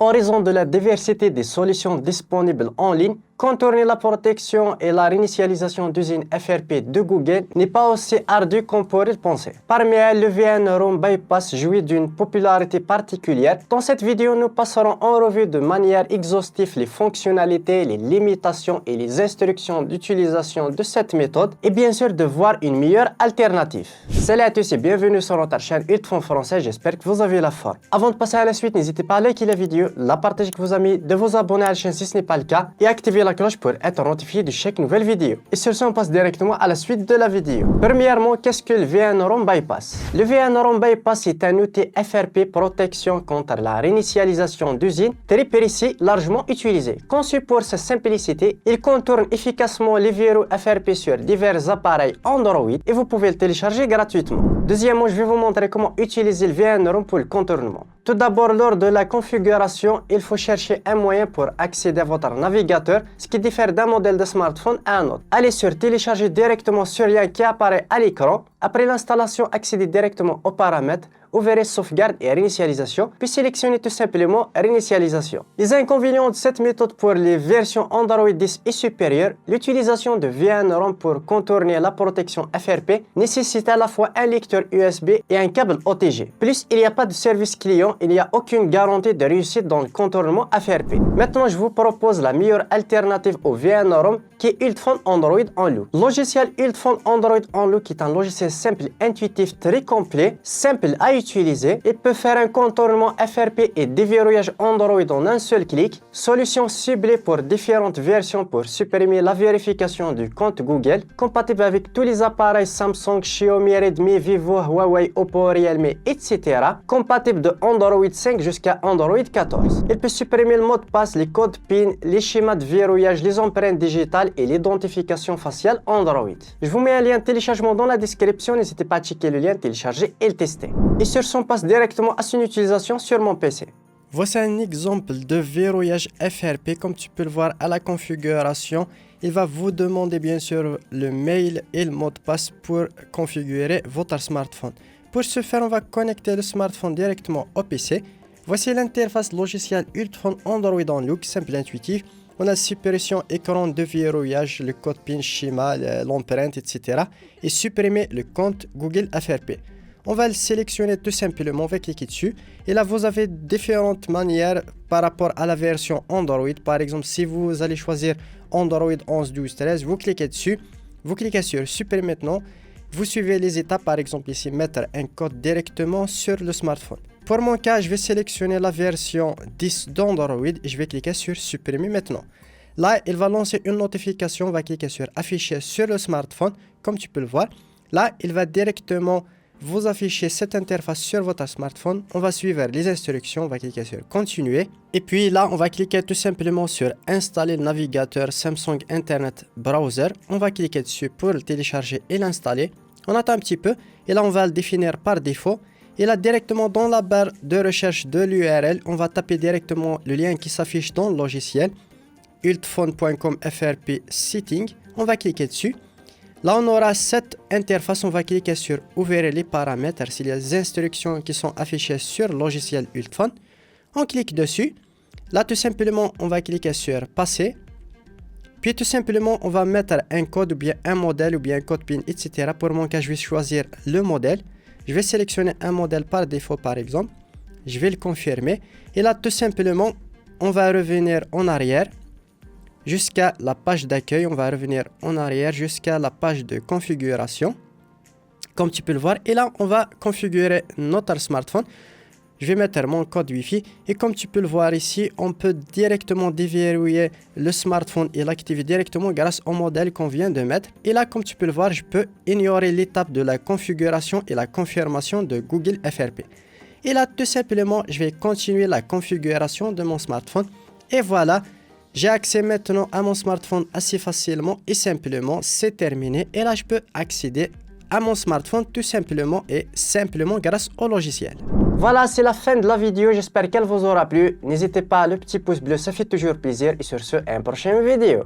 En raison de la diversité des solutions disponibles en ligne, contourner la protection et la réinitialisation d'usines FRP de Google n'est pas aussi ardu qu'on pourrait le penser. Parmi elles, le VNROM Bypass jouit d'une popularité particulière. Dans cette vidéo, nous passerons en revue de manière exhaustive les fonctionnalités, les limitations et les instructions d'utilisation de cette méthode et bien sûr de voir une meilleure alternative. Salut à tous et bienvenue sur notre chaîne Ultfond Français, j'espère que vous avez la forme. Avant de passer à la suite, n'hésitez pas à liker la vidéo, la partager avec vos amis, de vous abonner à la chaîne si ce n'est pas le cas et activer la cloche pour être notifié de chaque nouvelle vidéo. Et sur ce, on passe directement à la suite de la vidéo. Premièrement, qu'est-ce que le VNROM Bypass? Le VNROM Bypass est un outil FRP protection contre la réinitialisation d'usines très précis, largement utilisé. Conçu pour sa simplicité, il contourne efficacement les verrous FRP sur divers appareils Android et vous pouvez le télécharger gratuitement. Deuxièmement, je vais vous montrer comment utiliser le VNROM pour le contournement. Tout d'abord, lors de la configuration, il faut chercher un moyen pour accéder à votre navigateur, ce qui diffère d'un modèle de smartphone à un autre. Allez sur télécharger directement sur le lien qui apparaît à l'écran. Après l'installation, accédez directement aux paramètres, ouvrez sauvegarde et réinitialisation, puis sélectionnez tout simplement réinitialisation. Les inconvénients de cette méthode pour les versions Android 10 et supérieures, l'utilisation de VNROM pour contourner la protection FRP nécessite à la fois un lecteur USB et un câble OTG. Plus, il n'y a pas de service client, il n'y a aucune garantie de réussite dans le contournement FRP. Maintenant, je vous propose la meilleure alternative au VNROM qui est Ultfond Android en Look. Logiciel Ultfond Android en Look est un logiciel simple, intuitif, très complet, simple à utiliser. Il peut faire un contournement FRP et déverrouillage Android en un seul clic. Solution ciblée pour différentes versions pour supprimer la vérification du compte Google. Compatible avec tous les appareils Samsung, Xiaomi, Redmi, Vivo, Huawei, Oppo, Realme, etc. Compatible de Android 5 jusqu'à Android 14. Il peut supprimer le mot de passe, les codes PIN, les schémas de verrouillage, les empreintes digitales et l'identification faciale Android. Je vous mets un lien de téléchargement dans la description, n'hésitez pas à checker le lien, télécharger et le tester. Et sur ce, on passe directement à son utilisation sur mon PC. Voici un exemple de verrouillage FRP. Comme tu peux le voir à la configuration, il va vous demander bien sûr le mail et le mot de passe pour configurer votre smartphone. Pour ce faire, on va connecter le smartphone directement au PC. Voici l'interface logicielle Ultfond Android en Look, simple et intuitif. On a la suppression écran de verrouillage, le code PIN, schéma, l'empreinte, etc. Et supprimer le compte Google FRP. On va le sélectionner tout simplement, on va cliquer dessus. Et là, vous avez différentes manières par rapport à la version Android. Par exemple, si vous allez choisir Android 11, 12, 13, vous cliquez dessus. Vous cliquez sur supprimer maintenant. Vous suivez les étapes, par exemple ici, mettre un code directement sur le smartphone. Pour mon cas, je vais sélectionner la version 10 d'Android et je vais cliquer sur supprimer maintenant. Là, il va lancer une notification, on va cliquer sur afficher sur le smartphone, comme tu peux le voir. Là, il va directement vous afficher cette interface sur votre smartphone. On va suivre les instructions, on va cliquer sur continuer. Et puis là, on va cliquer tout simplement sur installer le navigateur Samsung Internet Browser. On va cliquer dessus pour le télécharger et l'installer. On attend un petit peu et là, on va le définir par défaut. Et là, directement dans la barre de recherche de l'URL, on va taper directement le lien qui s'affiche dans le logiciel, ultfond.com FRP Setting. On va cliquer dessus. Là, on aura cette interface. On va cliquer sur ouvrir les paramètres. S'il y a des instructions qui sont affichées sur le logiciel Ultfond, on clique dessus. Là, tout simplement, on va cliquer sur passer. Puis, tout simplement, on va mettre un code ou bien un modèle ou bien un code PIN, etc. Pour mon cas, je vais choisir le modèle. Je vais sélectionner un modèle par défaut, par exemple. Je vais le confirmer. Et là, tout simplement, on va revenir en arrière jusqu'à la page d'accueil. On va revenir en arrière jusqu'à la page de configuration. Comme tu peux le voir. Et là, on va configurer notre smartphone. Je vais mettre mon code Wi-Fi. Et comme tu peux le voir ici, on peut directement déverrouiller le smartphone et l'activer directement grâce au modèle qu'on vient de mettre. Et là, comme tu peux le voir, je peux ignorer l'étape de la configuration et la confirmation de Google FRP. Et là, tout simplement, je vais continuer la configuration de mon smartphone. Et voilà, j'ai accès maintenant à mon smartphone assez facilement et simplement. C'est terminé. Et là, je peux accéder à mon smartphone tout simplement et simplement grâce au logiciel. Voilà, c'est la fin de la vidéo, j'espère qu'elle vous aura plu. N'hésitez pas, le petit pouce bleu, ça fait toujours plaisir. Et sur ce, à une prochaine vidéo.